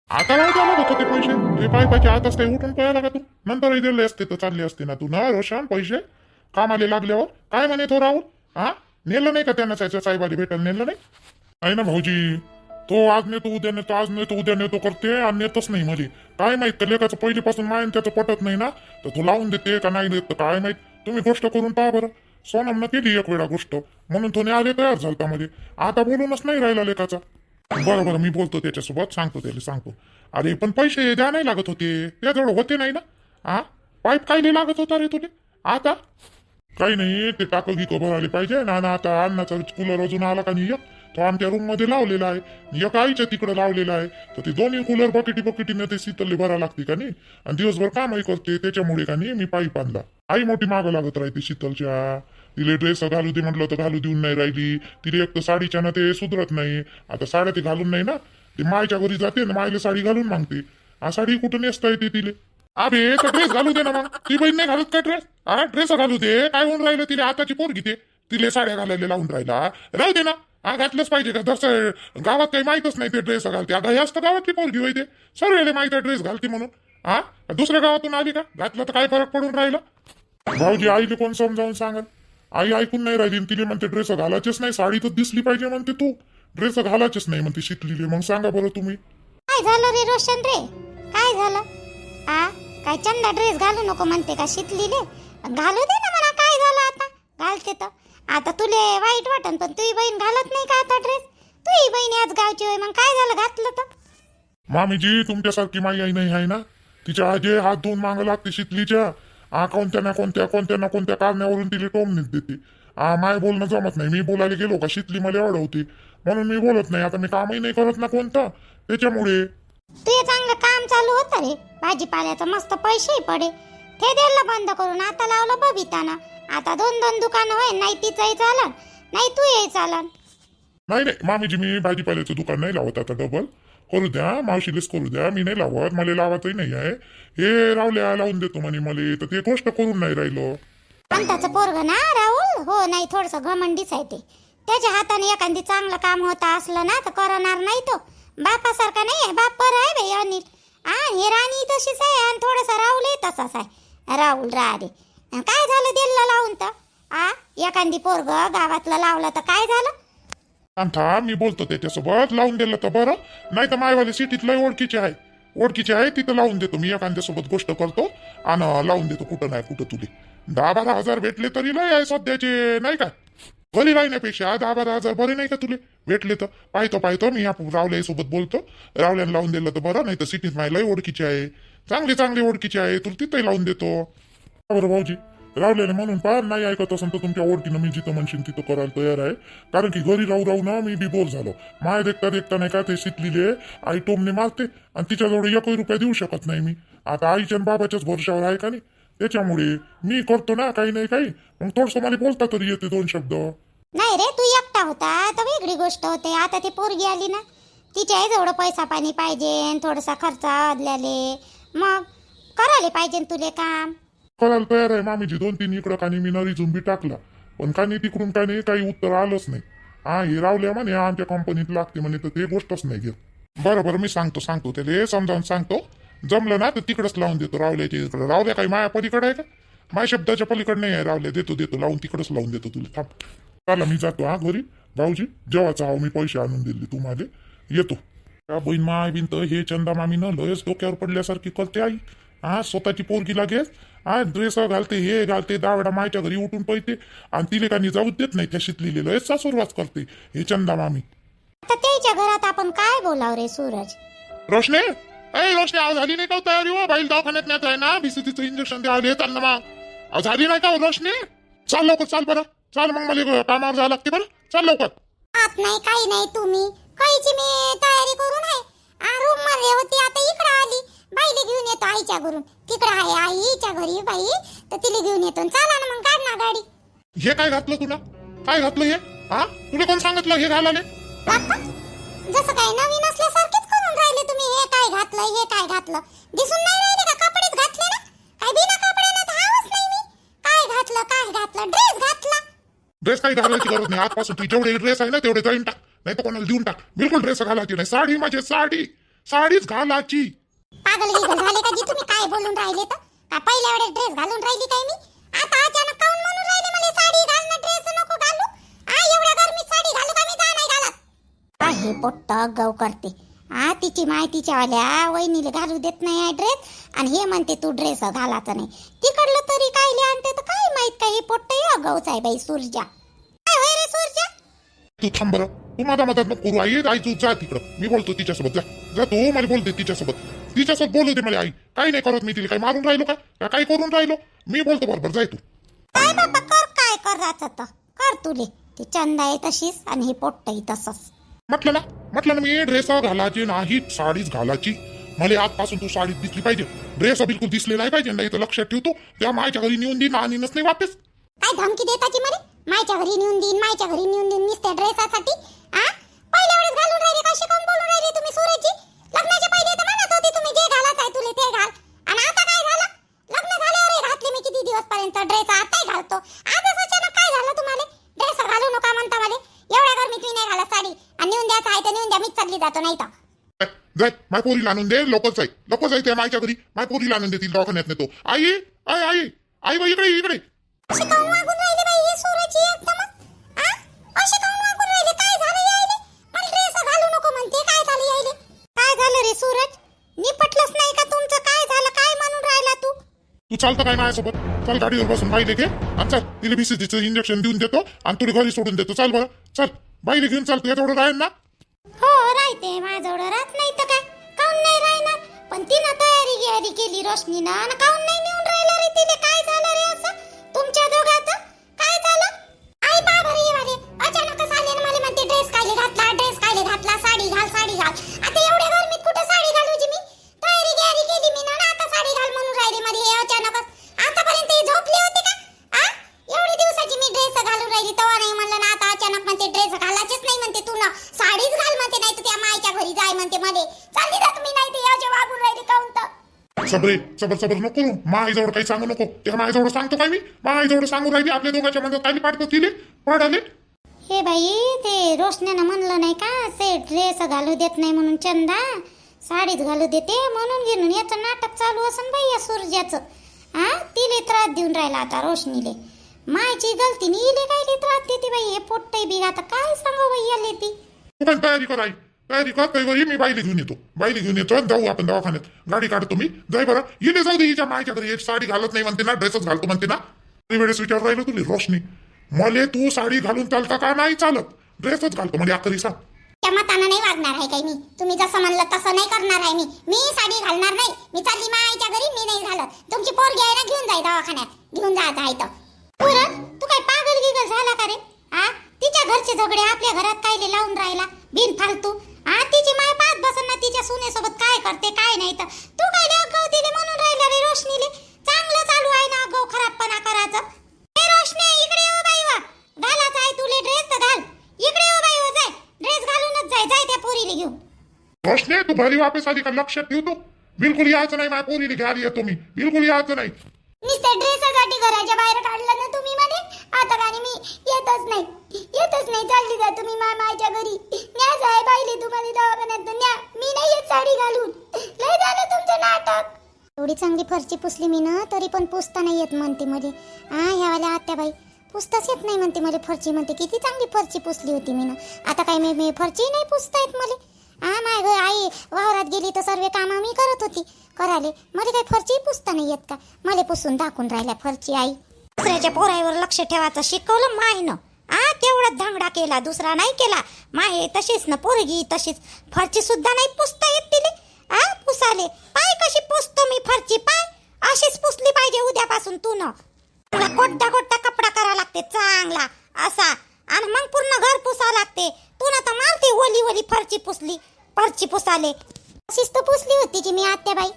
आता राहू द्या लागत होते पैसे ते पायपाचे आताच काही उठून पळायला का तू नंतरही दिले असते तर चालले असते ना तू ना रोशन पैसे कामाले लागल्यावर काय म्हणे तो राहुल हा नेलं नाही का त्यांना त्याच्या साहेबाला भेटायला नेलं नाही आहे ना भाऊजी तो आज नेतो उद्या नेतो आज नेतो उद्या नेतो करते आणि नेतच नाही मध्ये काय माहित का लेखाचं पहिलीपासून मायन त्याचं पटत नाही ना तर तो लावून देते का नाही देत काय माहित तुम्ही गोष्ट करून पहा बरं सोनमनं केली एक वेळा गोष्ट म्हणून तो आले तयार झालता मध्ये आता बोलूनच नाही राहिला लेखाचा बरं बरं मी बोलतो त्याच्यासोबत सांगतो त्याला सांगतो अरे पण पैसे द्या नाही लागत होते त्याजवळ होते नाही ना हा पाईप काय लागत होता रे तुले आता काही नाही ते टाकं गी कबर आले पाहिजे ना आता अन्नाचा कूलर अजून आला का नाही तो आमच्या रूम मध्ये लावलेला आहे एक आईच्या तिकडे लावलेला आहे तर ते दोन्ही कूलर बकेटीने ते शीतलले भरा लागते का नाही आणि दिवसभर कामही करते त्याच्यामुळे का नाही मी पाईप आणला आई मोठी मागं लागत राहते शीतलच्या तिले ड्रेस घालू दे म्हटलं तर घालू देऊन नाही राहिली तिने एक तर साडीच्या ना ते सुधरत नाही आता साड्या ते घालून नाही ना ते मायच्या घरी जाते ना मायला साडी घालून मागते हा साडी कुठं नेसता येते तिले अबे तर ड्रेस घालू दे ना मग ती बहीण नाही घालत का ड्रेस हा ड्रेस घालू दे काय होऊन राहिलं तिला आताची पोरगी ते तिले साड्या घालायला लावून राहिला राहू दे ना हा घातलंच पाहिजे का जसं गावात काही माहितच नाही ते ड्रेस घालते आता हे असतं गावातली पोरगी होई ते सर्व माहिती आहे ड्रेस घालते म्हणून हा दुसऱ्या गावातून आली का घातलं तर काय फरक पडून राहिला भाऊजी आईले कोण समजावून सांगल आई ऐकून नाही राहिली तिने म्हणते ड्रेस घालायचेच नाही साडी तर दिसली पाहिजे म्हणते तू ड्रेस घालायचेच नाही म्हणते शिकलेली मग सांगा बरं तुम्ही काय झालं रे रोशन रे काय झालं आ काय चंदा ड्रेस घालू नको म्हणते का शिकलीले घालू दे ना मला काय झालं आता घालते तर आता तुले वाईट वाटन पण तुझी बहीण घालत नाही का आता ड्रेस तुझी बहीण आज गावची होय मग काय झालं घातलं तर मामीजी तुमच्यासारखी माई आई नाही आहे ना तिच्या आजी हात धुवून मागं लागते शिकलीच्या कोणत्या ना कोणत्या कारणावरून तिला टोमणीच देते माय बोलणं जमत नाही मी बोलायला गेलो का शिकली मला अडवते म्हणून मी बोलत नाही आता मी कामही नाही करत ना कोणतं त्याच्यामुळे तुझे चांगलं काम चालू होतं रे भाजीपाल्याचं मस्त पैसेही पडे ते द्यायला बंद करून आता लावलं बबिताना आता 2-2 दुकानं होय नाही तिचंही चालन नाही तूही चालन नाही मामीजी मी भाजीपाल्याचं दुकान नाही लावत आता डबल करू द्या मावशीलेच करू द्या मी नाही लावत मला लावायचंही नाही आहे हे रावल्या लावून देतो म्हणे मला तर ते गोष्ट करून नाही राहिलो पण त्याचं पोरग ना राहुल हो नाही थोडस घमंडीच आहे ते त्याच्या हाताने एखादी चांगलं काम होता असलं ना तर करणार नाही तो बापासारखा नाही आहे बाप पर आहे बाई अनिल हे राणी तशीच आहे आणि थोडासा राहुल तसाच आहे राहुल राधे काय झालं दिल्ला लावून तर एखादी पोरग गावातलं लावलं तर काय झालं थांब मी बोलतो त्याच्यासोबत लावून दिलं तर बरं नाही तर मायवाले सिटीतलं ओळखीचे आहे तिथं लावून देतो मी एखाद्यासोबत गोष्ट करतो आणि लावून देतो कुठं नाही कुठं तुले 10-12 हजार भेटले तरी लय आहे सध्याचे नाही का घरी राहण्यापेक्षा 10-12 हजार बरे नाही का तुले भेटले तर पाहतो मी रावल्या सोबत बोलतो रावल्यानं लावून दिलं तर बरं नाही तर सिटीत मायला ओळखीचे आहे चांगले ओळखीचे आहे तुला तिथंही लावून देतो बरं भाऊजी रावल्याने म्हणून पार नाही ऐकत असेल तर तुमच्या ओळखीनं मी जिथं म्हणशील तिथं करायला तयार आहे कारण की घरी राहू ना मी बी बोर झालो माय देखता नाही का ते शिकलेले आई टोमने मारते आणि तिच्याजवळ 1 रुपया देऊ शकत नाही मी आता आईच्या बाबाच्याच भरोशावर आहे का नाही त्याच्यामुळे मी करतो ना काही नाही काही मग थोडंसं मला बोलता तरी येते 2 शब्द नाही रे तू एकटा होता तर वेगळी गोष्ट होते आता ती पोरगी आली ना तिच्या जवळ पैसा पाणी पाहिजे थोडासा खर्च आदल्याले मग करायला पाहिजे तुले काम करायला तयार आहे मामीजी 2-3 इकडं कानी मी नरी झुंबी टाकला पण कानी तिकडून काही उत्तर आलंच नाही हे रावल्या म्हणे आमच्या कंपनीत लागते म्हणे तर ते गोष्टच नाही घेत बरं मी सांगतो त्याला समजावून सांगतो जमलं ना तर तिकडच लावून देतो रावल्याच्या इकडं रावल्या काही माया पलीकडे आहे का माझ्या शब्दाच्या पलीकडे नाही आहे रावल्या देतो लावून तिकडच लावून देतो तुला थांब चला मी जातो घरी भाऊजी जेव्हाचा मी पैसे आणून दिले तुम्हाला येतो त्या बहीण माय बिन तर हे चंदा मामी न लयच डोक्यावर पडल्यासारखी करते आई स्वतःची पोरगी लागेल ड्रेस घालते हे घालते 10 वेळा मायच्या घरी उठून पळते आणि तिले काही जाऊ देत नाही त्या शिकलेलं लयच सासूरवास करते हे चंदा मामी आता त्याच्या घरात आपण काय बोलाव रे सूरज रोशने आज झाली नाही का तयारी हो बाईल दवाखान्यात नेत आहे ना बीसीटीचं इंजेक्शन द्यावले त्यांना मग झाली नाही का रोशने चाल लवकर चाल बरं चाल मग मला कामावर जावं लागते बरं चाल लवकर आत नाही काही नाही तुम्ही काहीची मी तयारी करून आहे रूम मध्ये होती आता इकडे आली बाईले घेऊन येतो आईच्या घरून तिकडे आहे आईच्या घरी बाई तर तिला घेऊन येतो चला ना मग काढ ना गाडी हे काय घातलं तुला काय घातलं हे तुला कोण सांगितलं हे घालाले जसं काय नवीन असल्यासारखेच करून राहिले तुम्ही हे काय घातलं दिसून नाही राहिले का कपडेच घातले ना काय बिना कपड्याने तर हावच नाही मी काय घातलं ड्रेस घातला ड्रेस काही घालायची गरज नाही आजपासून तू जेवढे ड्रेस आहे ना तेवढे जाईन टाक नाही तर कोणाला देऊन टाक बिलकुल ड्रेस घालायची नाही साडी माझी साडी साडीच घालाची. पागल गिगल झाले का जी तुम्ही काय बोलून राहिले तर का पहिल्या वेळेस ड्रेस घालून राहिली काय मी आता अचानक काऊन म्हणून राहिले मला साडी घाल ना ड्रेस नको घालू एवढ्या गरमीत साडी घालू का मी जा नाही घालत हे पोट्ट गव करते तिची माय तिच्यावाल्या वहिनीला घालू देत नाही ड्रेस आणि हे म्हणते तू ड्रेस घालायचा नाही तिकडलं तरी काय आणते तर काय माहित काय हे पोट्ट गवच आहे बाई सूर्या काय होय रे सूर्या तू थांब बरं. तू माझा मदत नको करू आई. आई तू जा तिकडं. मी बोलतो तिच्यासोबत. जा जा तू. मला बोलते तिच्यासोबत बोलू दे मला. आई काही नाही करत मी तिला. काही मारून राहिलो का काही करून राहिलो मी बोलतो बरोबर. जाय तू. काय बाबा कर काय करायचं तर कर तुले ती चंदा आहे तशीच आणि हे पोट्टही तसंच म्हटलं ना मी ड्रेस घालायची नाही साडीच घालायची. मला आजपासून तू साडीत दिसली पाहिजे. ड्रेस बिलकुल दिसले नाही पाहिजे. नाही तर लक्षात ठेवतो त्या मायच्या घरी नेऊन देईन आणि नाही वापस. काय धमकी देताची मला मायच्या घरी नेऊन देईन नुसत्या ड्रेसासाठी पहिल्या वेळेस घालून राहिले कशी कोण बोलून राहिले तुम्ही सूरजची लग्नाच्या पहिले तर म्हणत होते तुम्ही जे घालायचं आहे तुले ते घाल आणि आता काय झालं लग्न झाल्यावर घातले मी किती दिवस पर्यंत ड्रेस आताही घालतो आजच अचानक काय झालं तुम्हाला ड्रेस घालू नका म्हणता मला एवढ्या गरमीत मी नाही घालत साडी आणि नेऊन द्यायचं आहे तर नेऊन द्या मीच चालली जातो नाही तर जाय माय पोरीला आणून दे. लोकच आहे त्या मायच्या घरी. माय पोरीला आणून देतील दवाखान्यात नेतो. आई आई आई आई बाई इकडे अशी काऊन वागून राहिले बाई हे सूरजची एकदम अशी काऊन वागून राहिले काय झालं यायले मला ड्रेस घालू नको म्हणते काय झालं यायले काय झालं रे सूरज निपटलंच नाही का तुमचं काय झालं काय म्हणून राहिला तू चालतं काय माझ्यासोबत. चल गाडीवर बसून बाईले घे आणि चल तिला बीसीजीचं इंजेक्शन देऊन देतो आणि तुला घरी सोडून देतो. चल बरं चल बाईले घेऊन चाल. तुझ्या तेवढं राहील ना. हो राहते माझ्याजवळ राहत नाही तर काय काऊन नाही राहणार पण तिनं तयारी केली रोशनीनं आणि काऊन नाही नेऊन राहिला रे तिले काय झालं रे असं तुमच्या दोघांचं काय झालं आई बाबा रे वाले अचानकच आले आणि मला म्हणते ड्रेस कायले घातला साडी घाल आता एवढ्या गरमीत कुठं साडी घालू जी मी तयारी केली मी ना आता साडी घाल म्हणून राहिली मध्ये हे अचानकच आतापर्यंत हे झोपले होते का एवढी दिवसाची मी ड्रेस घालून राहिली तेव्हा नाही म्हणलं ना आता अचानक म्हणते ड्रेस घालायचेच नाही म्हणते तू ना साडीच घाल म्हणते नाही तर त्या मायच्या घरी जाय म्हणते मध्ये चालली जा तुम्ही नाही ते याच्या वागून राहिले काऊन तर सबर नको करू. माईजवळ काही सांगू नको. त्या माईजवळ सांगतो काय मी. माईजवळ सांगू राहिली आपल्या दोघांच्या मध्ये काही पाठवत तिले पडाले. हे बाई ते रोशनीनं म्हणलं नाही का ते ड्रेस घालू देत नाही म्हणून चंदा साडीच घालू देते म्हणून घेऊन याचं नाटक चालू असन बाई या सूर्याचं तिले त्रास देऊन राहिला आता रोशनीले मायची गलती इले काय त्रास देते बाई हे पोट्टही बी आता काय सांगू बाई याले ती. तू पण तयारी कर आई. तयारी कर काही मी बाईले घेऊन येतो आणि जाऊ आपण दवाखान्यात. गाडी काढतो मी. जाय बरं इले जाऊ दे हिच्या मायच्या घरी. साडी घालत नाही म्हणते ना ड्रेसच घालतो म्हणते ना. वेळेस विचार राहिलो तुला रोशनी मले तू साडी घालून चालता का नाही चालत ड्रेसच घालतो म्हणजे आखरी सांग. त्या मतानं नाही वागणार आहे काही मी तुम्ही जसं म्हणलं तसं नाही करणार आहे मी साडी घालणार नाही मी चालली मायच्या घरी मी नाही घालत तुमची पोरगी आहे ना घेऊन जाय दवाखान्यात घेऊन जायचं आहे तर पुरण तू काय पागल गिगल झाला का रे तिच्या घरचे झगडे आपल्या घरात कायले लावून राहिला बिन फालतू तिची माय पाहत बसन ना तिच्या सुनेसोबत काय करते काय नाही तर तू काय अगाऊ दिले म्हणून राहिला रे रोशनीले चांगलं चालू आहे ना अगाऊ खराबपणा करायचं हे रोशनी इकडे ये बाई वा घालायचं आहे तुले ड्रेस तर घाल इकडे ये बाई वा जाय ड्रेस घालूनच जाय त्या पोरीला घेऊन. रोशनी तू घरी वापस आली का लक्षात ठेवतो. बिलकुल यायचं नाही माझ्या पोरीला घ्यायला येतो मी. बिलकुल यायचं नाही. नुसत्या ड्रेससाठी घराच्या बाहेर काढलं ना तुम्ही म्हणे आता गाणी मी येतच नाही चालली जा तुम्ही मायच्या घरी न्या जाय बाईले तुम्हाला दवाखान्यात न्या मी नाही येत साडी घालून लय झालं तुमचं नाटक. एवढी चांगली फरची पुसली मी ना तरी पण पुसता नाही येत म्हणते मध्ये ह्यावाल्या आत्याबाई पुसताच येत नाही म्हणते मला फरची म्हणते किती चांगली फरची पुसली होती मी ना आता काय मी फरची नाही पुसता येत मला माय घर आई वावरात गेली तर सर्व कामं मी करत होती कराले मला काही फरची पुसता नाही येत का मला पुसून दाखवून राहिल्या फरची आई दुसऱ्याच्या पोरावर लक्ष ठेवायचं शिकवलं मायनं तेवढा धांगडा केला दुसरा नाही केला माय तशीच ना पोरगी तशीच फरची सुद्धा नाही पुसता येत तिले पुसाले पाय कशी पुसतो मी फरची पाय अशीच पुसली पाहिजे उद्यापासून तू न कोट्टा कपडा करा लागते चांगला असा आणि मग पूर्ण घर पुसा लागते तू ना तर मारते ओली फरची पुसाले अशीच तर पुसली होती की मी आत्याबाई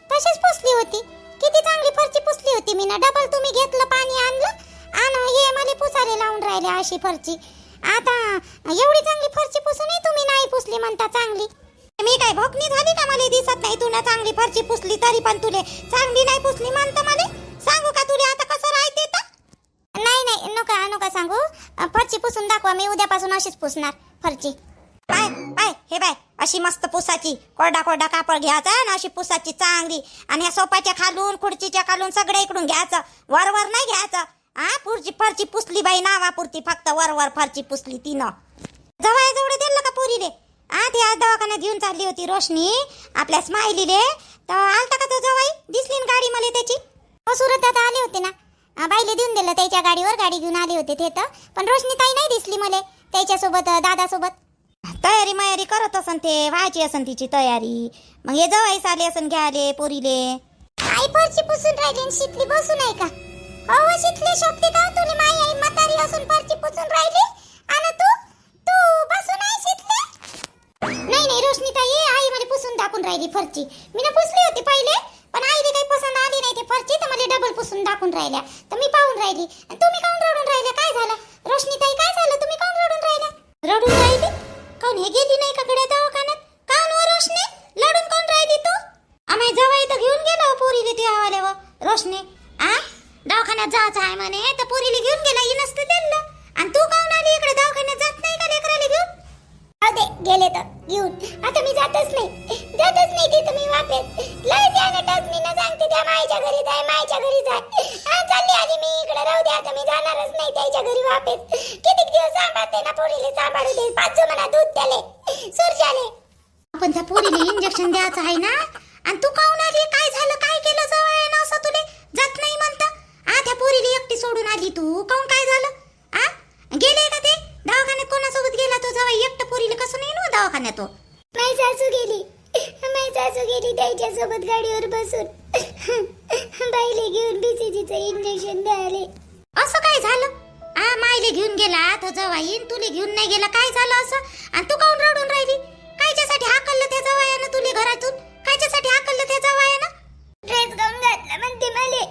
तशीच पुसली होती किती चांगली फरची पुसली होती मी ना डबल तुम्ही घेतलं पाणी आणलं आणि हे मला पुसाले लावून राहिले अशी फरची आता एवढी चांगली फरची पुसूनही तुम्ही नाही पुसली म्हणता चांगली मी काय भोकणी झाली का मला दिसत नाही तू ना चांगली फरची पुसली तरी पण तुले चांगली नाही पुसली म्हणता मला सांगू का तुले आता कसं राहते तर नाही नका सांगू फरची पुसून दाखवा मी उद्यापासून अशीच पुसणार फरची पाय पाय हे बाय, अशी मस्त पुसाची कोरडा कोरडा कापड घ्यायचा आणि अशी पुसाची चांगली, आणि ह्या सोपाच्या खालून खुर्चीच्या खालून सगळ्या इकडून घ्यायचं, वर वर नाही घ्यायचं. पुरची फरची पुसली बाई नावापुरती, फक्त वर वर फरची पुसली तिनं. जवळ जवळ दिलं का पुरीले? ती आज दवाखान्यात घेऊन चालली होती रोशनी आपल्या स्माइलीले, तर आलता का तो जवाई? दिसली ना गाडी मला त्याची. सुरत दादा आले होते ना, बाईले देऊन दिलं त्याच्या गाडीवर, गाडी घेऊन आले होते ते तर. पण रोशनी ताई नाही दिसली मला त्याच्यासोबत, दादासोबत. तयारी मयारी करत असन ते, व्हायची असन तिची तयारी. मग हे जवाईस आले असन घ्याले पोरीले. आई फरची पुसून राहिली, शिकली बसून आहे का? हो शिकली शोभते का तुला? माई आई म्हातारी असून फरची पुसून राहिली आणि तू तू बसून आहे शिकली? नाही नाही रोशनी ताई, आई मला पुसून दाखवून राहिली फरची. मी ना पुसली होती पहिले, पण आईला काही पसंत आली नाही ते फरची, तर मला डबल पुसून दाखवून राहिल्या. तर मी पाहून राहिली. तुम्ही काऊन रडून राहिल्या? काय झालं रोशनी ताई, काय झालं? तुम्ही काऊन रडून राहिल्या? रडून राहिली काऊन? हे गेली नाही का गड्या दवाखान्यात? काऊन व रोशनी लढून कोण राहिली तू? आम्ही जवाई तर घेऊन गेलो पोरीले ते आल्यावर. रोशनी दवाखान्यात जायचं आहे म्हणे, तर पोरीले घेऊन गेला, ही नसतं दिलं. आणि तू काऊन आली इकडे? दवाखान्यात जात नाही का लेकराले घेऊन? अरे गेले तर घेऊन, आता मी जातच नाही तिथं. मी वापस लय त्यानंतर मी ना सांगते त्या मायच्या घरी जाय, मायच्या घरी जाय. चालली आली मी इकडे, राहू दे आता, मी जाणारच नाही त्याच्या घरी वापस. किती दिवस सांभाळते ना पोरीले, सांभाळू दे. 5 म्हणा दूध त्याले सुरजाले. आपण त्या पोरीले इंजेक्शन द्यायचं आहे ना, आणि तू काऊन आली? काय झालं? काय केलं जवळ ना असं तुले जात नाही म्हणता? त्या पोरीले एकटी सोडून आली तू, काऊन? काय झालं? गेले का ते दवाखान्यात? कोणासोबत गेला तो जवळ? एकटं पोरीले कसं नाही ना दवाखान्यात? माझी सासू गेली त्याच्यासोबत गाडीवर बसून, बाईले घेऊन बीसीजीचं इंजेक्शन द्यायले. असं काय झालं? माईले घेऊन गेला तो जवाई, तुले घेऊन नाही गेला? काय झालं असं? आणि तू काऊन रडून राहिली? कायच्यासाठी हाकललं त्या जवायानं तुले घरातून? कायच्यासाठी हाकललं त्या जवायानं? ड्रेस गाऊन घातला म्हणते मले.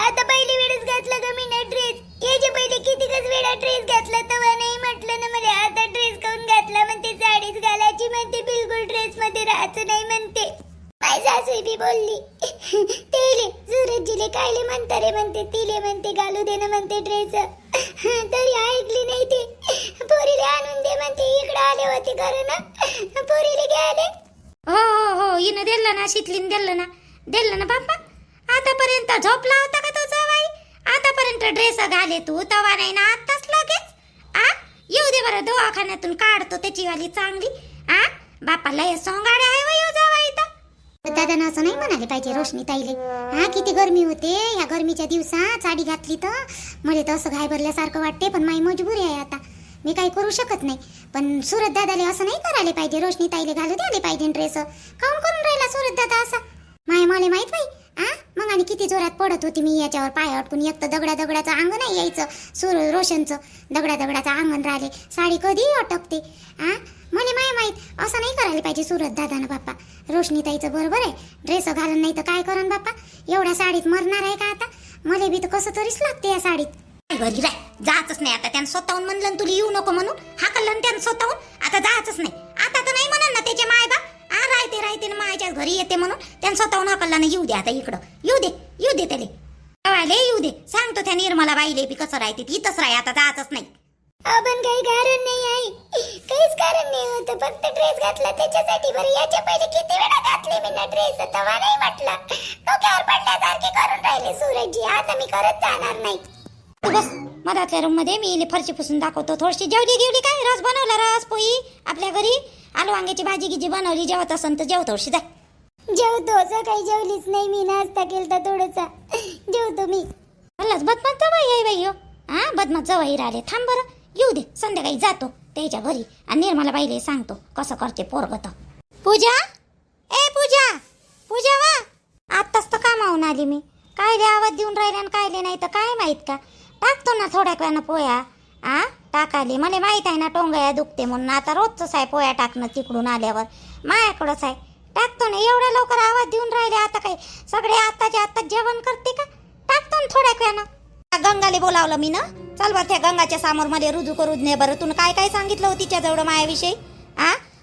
आता पहिली वेळेस घातला का मी ना ड्रेस? याच्या पहिले कितीकच वेळा ड्रेस घातला, तेव्हा नाही म्हटलं ना मला. आता ड्रेस गाऊन घातला म्हणते, साडीच घालायची म्हणते, बिलकुल ड्रेस मध्ये राहायचं नाही म्हणते. माझी सासू बी बोलली, तेले सूरजजीले कायले म्हणता रे म्हणते, तिले म्हणते घालू दे ना म्हणते ड्रेस. तरी ऐकली नाही ते. पोरीले आणून दे म्हणते, इकडे आले होते घर ना, पोरीले घ्यायले. हो हिनं दिलं ना, शितलीन दिलं ना बाप्पा. आतापर्यंत झोपला होता का तो जवाई? आतापर्यंत ड्रेस घाले तू, तवा नाही ना आताच लगेच? येऊ दे बरं, दवाखान्यातून काढतो त्याची वाली चांगली. बापाला हे सोंगाडे आहे व येऊ जवाई तर. दादा असं नाही म्हणाले पाहिजे रोशनी ताईले. किती गरमी होते या गरमीच्या दिवसात, साडी घातली तर मला तर असं घाबरल्यासारखं वाटते. पण माझी मजबुरी आहे आता, मी काही करू शकत नाही. पण सूरज दादाले असं नाही करायला पाहिजे, रोशनी ताईले घालू द्यायला पाहिजे ड्रेस. काऊन करून राहिला सूरज दादा असा? मला माहित बाई. मग आणि किती जोरात पडत होती मी याच्यावर पाय अटकून. एक तर दगडाचं अंग नाही यायचं रोशनचं, दगडाचं अंगण राहिले, साडी कधी अटकते. मला माहित असं नाही करायला पाहिजे सूरज दादानं बाप्पा. रोशनी ताईचं बरोबर आहे, ड्रेस घालून नाही तर काय करण बाप्पा? एवढ्या साडीत मरणार आहे का आता? मला बी तर कसं तरीच लागते या साडीत. घरी राय, जायचंच नाही आता. त्यानं स्वतःहून म्हणलं तुला येऊ नको म्हणून, हाकललं त्यानं स्वतःहून. आता जायचंच नाही आता. तर नाही म्हणन ना त्याचे माय बाप, राहते ना मायाच्या घरी येते म्हणून त्यानं स्वतःहून हाकललं ना. येऊ दे आता इकडं, येऊ दे त्याले येऊ दे. सांगतो त्या निर्मला बाईले बी कसं राहते, इथंच राह आता, जायचंच नाही. आपण काही कारण नाही आई, काहीच कारण नाही होतं, फक्त ड्रेस घातला त्याच्यासाठी. बरं याच्या पहिले किती वेळा घातले मी ना ड्रेस, तेव्हा नाही म्हटलं. डोक्यावर पडल्यासारखे करून राहिले सूरजजी. आता मी करत जाणार नाही. तू बस मधातल्या रूम मध्ये, मी फरची पुसून दाखवतो. थोडीशी जेवली काय? रस बनवला, रस पोळी आपल्या घरी, आलू वांग्याची भाजी गिजी बनवली. जेवत असन तर जेव थोडीशी. जा जेवतो, काही जेवलीच नाही मी, नाश्ता केलता थोडासा, जेवतो मी. बदमात जवाई आहे बाई हो. बदमात जवाई राहिले. थांब बरं, येऊ दे, संध्याकाळी जातो त्याच्या घरी आणि निर्मला बाईले सांगतो कसं करते पोरगत. पूजा वा, आत्ताच तर कामावून आली मी. कायले आवाज देऊन राहिले आणि कायले नाही तर काय माहित का? टाकतो ना थोड्या वेळानं पोया. टाकाले, मला माहित आहे ना टोंगळ्या दुखते म्हणून. आता रोजच आहे पोया टाकणं, तिकडून आल्यावर माझ्याकडंच आहे. टाकतो ना, एवढ्या लवकर आवाज देऊन राहिले. आता काय सगळे आत्ताच्या आत्ताच जेवण करते का? टाकतो ना थोड्या वेळानं. गंगाले बोलावलं मी ना, चल बरं त्या गंगाच्या समोर मध्ये रुजू करू दे बरं. तुला काय सांगितलं होती तिच्या जवळ मायाविषयी?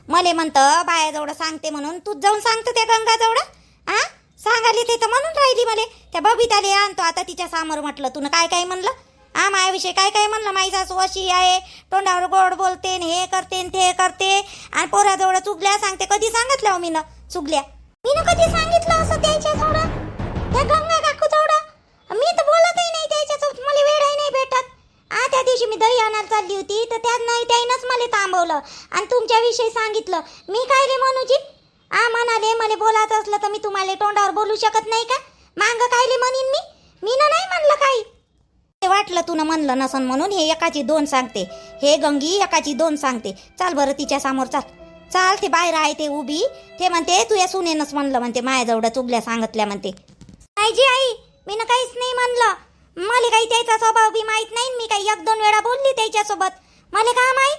मले म्हणतं बाया जवळ सांगते म्हणून, तूच जाऊन सांगतो त्या गंगा जवळ. सांगाले ते तर म्हणून राहिली मले, त्या बबिताले आणतो आता तिच्या समोर. म्हटलं तुला काय म्हणलं? मायाविषयी काय काय म्हणलं, माई सासू अशी आहे, तोंडावर गोड बोलते न हे करते न ते करते, आणि पोराजवळ चुगल्या सांगते. कधी सांगितलं हो मी न चुगल्या? मी न कधी सांगितलं असं त्याच्याजवळ, त्या गंगा काकूजवळ? मी तर बोलतही नाही त्याच्यासोबत, मला वेळही नाही भेटत. त्या दिवशी मी दही आणायला चालली होती तर त्यानंच मला थांबवलं आणि तुमच्याविषयी सांगितलं. मी काय रे म्हणूची? म्हणाले मला बोलायचं असलं तर मी तुम्हाला तोंडावर बोलू शकत नाही का? मांग कायले म्हणीन मी नाही म्हणलं काही. ते वाटलं तुला म्हणलं नसन म्हणून हे एकाची दोन सांगते, हे गंगी एकाची दोन सांगते. चाल बरं तिच्या समोर चाल. ते बाहेर आहे ते उभी, ते म्हणते तू या सुनेनच म्हणलं म्हणते, मायाजवळ चुगल्या सांगितल्या म्हणते. आई मी ना काहीच नाही म्हणलं, मला काही त्याचा स्वभाव बी माहित नाही. मी काही 1-2 वेळा बोलली त्याच्यासोबत, मला काय माहित?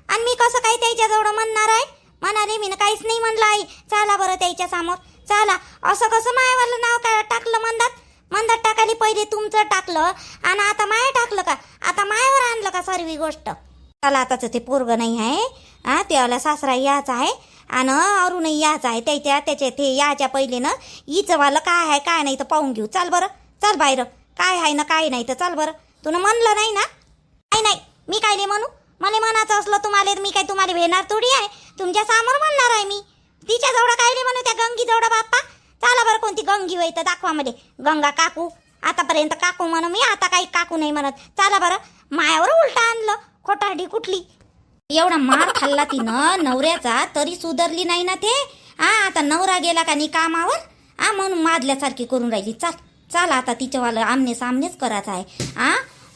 आणि मी कसं काही त्याच्याजवळ म्हणणार आहे? म्हणाले मी ना काहीच नाही म्हणलं. आई चला बरं त्याच्या समोर चला. असं कसं मायावालं नाव काय टाकलं मंदात टाकाली? पहिले तुमचं टाकलं आणि आता माया टाकलं का? आता मायावर आणलं का सर्व गोष्ट? चला आताच ते पोरग नाही आहे, त्याला सासरा याचा आहे आणि अरूनही याचा आहे. त्याच्या ते याच्या पहिले ना हिचं वालं काय आहे काय नाही तर पाहून घेऊ. चाल बरं, चल बाहेर. काय आहे ना काय नाही तर चाल बरं. तुला म्हणलं नाही ना? नाही मी कायले म्हणू? मला म्हणायचं असलं तुम्हाला, मी काय तुम्हाला भेणार थोडी आहे? तुमच्या समोर म्हणणार आहे मी. तिच्याजवळ कायले म्हणू, त्या गंगीजवळ? बाप्पा चला बरं, कोणती गंगी होई तर दाखवा मला. गंगा काकू, आतापर्यंत काकू म्हणू मी, आता काही काकू नाही म्हणत. चला बरं, मायावर उलटा आणलं, खोटारडी कुठली. एवढा मार खाल्ला तिनं नवऱ्याचा तरी सुधारली नाही ना ते. आता नवरा गेला का नाही कामावर, म्हणून मादल्यासारखी करून राहिली. चाल आता तिच्यावालं आमने सामनेच करायचं आहे.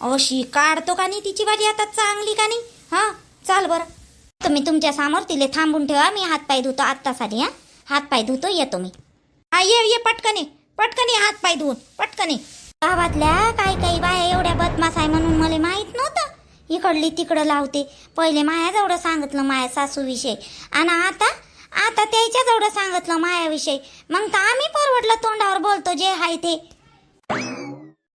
अशी काढतो का नाही तिची बाजी आता चांगली का नाही? चाल बरं. तुम्ही तुमच्या समोर तिले थांबून ठेवा, मी हातपाय धुतो आत्तासाठी. हातपाय धुतो, येतो मी. ये पटकनी हातपाय धुवून पटकनी. गावातल्या काही बाया एवढ्या बदमाश आहे म्हणून मला माहित नव्हतं. इकडली तिकडं लावते. पहिले मायाजवळ सांगितलं माया सासूविषयी, आणि आता त्याच्याजवळ सांगितलं मायाविषयी. मग तर आम्ही परवडलं तोंडावर बोलतो जे आहे ते.